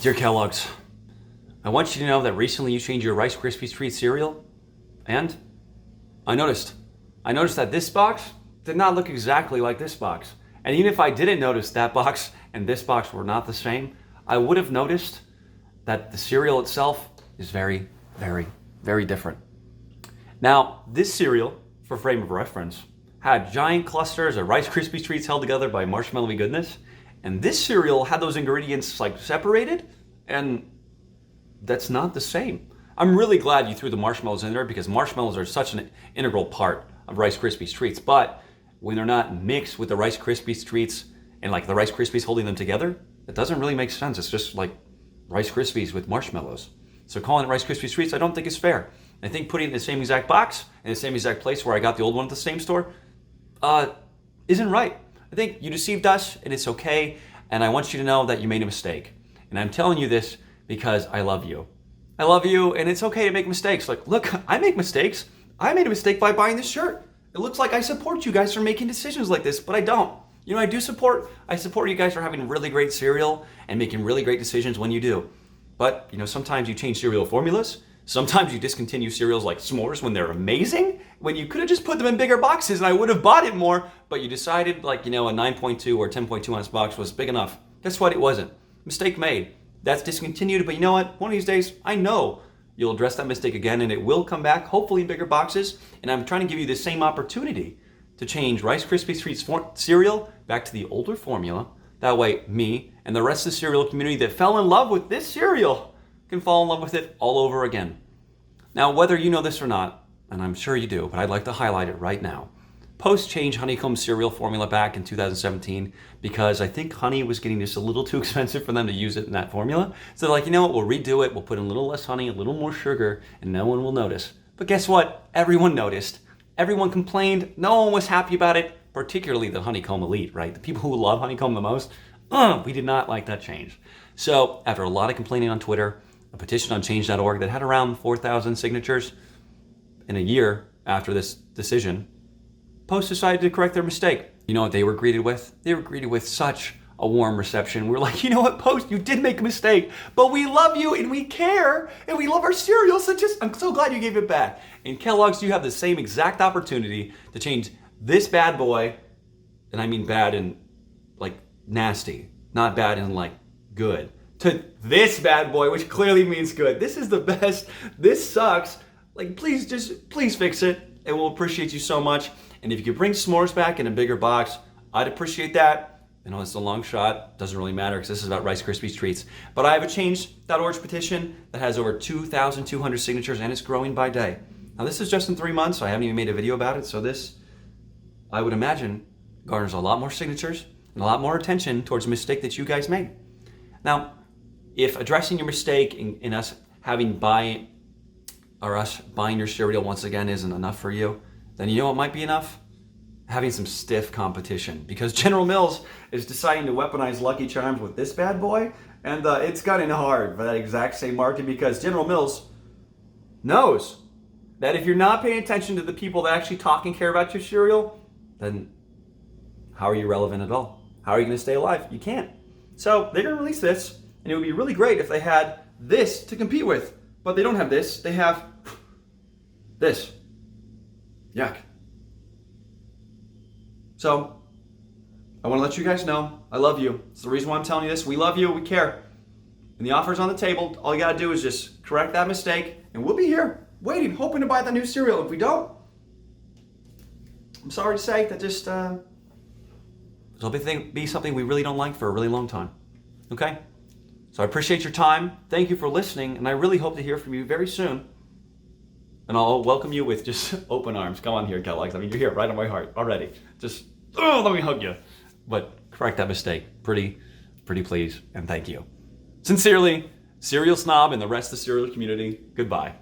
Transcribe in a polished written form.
Dear Kellogg's, I want you to know that recently you changed your Rice Krispies Treats cereal, and I noticed that this box did not look exactly like this box. And even if I didn't notice that box and this box were not the same, I would have noticed that the cereal itself is very, very, very different. Now, this cereal, for frame of reference, had giant clusters of Rice Krispies Treats held together by marshmallowy goodness. And this cereal had those ingredients like separated, and that's not the same. I'm really glad you threw the marshmallows in there because marshmallows are such an integral part of Rice Krispies Treats. But when they're not mixed with the Rice Krispies Treats and like the Rice Krispies holding them together, it doesn't really make sense. It's just like Rice Krispies with marshmallows. So calling it Rice Krispies Treats, I don't think is fair. I think putting it in the same exact box in the same exact place where I got the old one at the same store isn't right. I think you deceived us and it's okay. And I want you to know that you made a mistake. And I'm telling you this because I love you. I love you, and it's okay to make mistakes. Like, look, I make mistakes. I made a mistake by buying this shirt. It looks like I support you guys for making decisions like this, but I don't. You know, I support you guys for having really great cereal and making really great decisions when you do. But, you know, sometimes you change cereal formulas. Sometimes you discontinue cereals like s'mores when they're amazing, when you could have just put them in bigger boxes and I would have bought it more, but you decided like, you know, a 9.2 or 10.2 ounce box was big enough. Guess what? It wasn't. Mistake made. That's discontinued, but you know what? One of these days, I know you'll address that mistake again and it will come back, hopefully in bigger boxes. And I'm trying to give you the same opportunity to change Rice Krispies Treats cereal back to the older formula. That way, me and the rest of the cereal community that fell in love with this cereal can fall in love with it all over again. Now, whether you know this or not, and I'm sure you do, but I'd like to highlight it right now. Post changed honeycomb cereal formula back in 2017 because I think honey was getting just a little too expensive for them to use it in that formula. So they're like, you know what, we'll redo it. We'll put in a little less honey, a little more sugar, and no one will notice. But guess what? Everyone noticed. Everyone complained. No one was happy about it, particularly the honeycomb elite, right? The people who love honeycomb the most. We did not like that change. So after a lot of complaining on Twitter, a petition on change.org that had around 4,000 signatures in a year after this decision, Post decided to correct their mistake. You know what they were greeted with? They were greeted with such a warm reception. We're like, you know what, Post, you did make a mistake, but we love you and we care and we love our cereal, so I'm so glad you gave it back. And Kellogg's, you have the same exact opportunity to change this bad boy, and I mean bad and like nasty, not bad and like good, to this bad boy, which clearly means good. This is the best. This sucks. Like, please fix it, and we'll appreciate you so much. And if you could bring s'mores back in a bigger box, I'd appreciate that. I know it's a long shot. Doesn't really matter because this is about Rice Krispies Treats. But I have a change.org petition that has over 2,200 signatures, and it's growing by day. Now, this is just in 3 months. So I haven't even made a video about it. So this, I would imagine, garners a lot more signatures and a lot more attention towards the mistake that you guys made. Now, if addressing your mistake in us buying your cereal once again isn't enough for you, then you know what might be enough? Having some stiff competition. Because General Mills is deciding to weaponize Lucky Charms with this bad boy, and it's gotten hard for that exact same market because General Mills knows that if you're not paying attention to the people that actually talk and care about your cereal, then how are you relevant at all? How are you going to stay alive? You can't. So they're going to release this. And it would be really great if they had this to compete with. But they don't have this. They have this. Yuck. So, I want to let you guys know, I love you. It's the reason why I'm telling you this. We love you. We care. And the offer's on the table. All you got to do is just correct that mistake. And we'll be here, waiting, hoping to buy the new cereal. If we don't, I'm sorry to say that just it'll be something we really don't like for a really long time. Okay? So I appreciate your time. Thank you for listening, and I really hope to hear from you very soon. And I'll welcome you with just open arms. Come on here, Kellogg's. I mean, you're here right on my heart already. Just, let me hug you. But correct that mistake. Pretty please, and thank you. Sincerely, Cereal Snob and the rest of the cereal community, goodbye.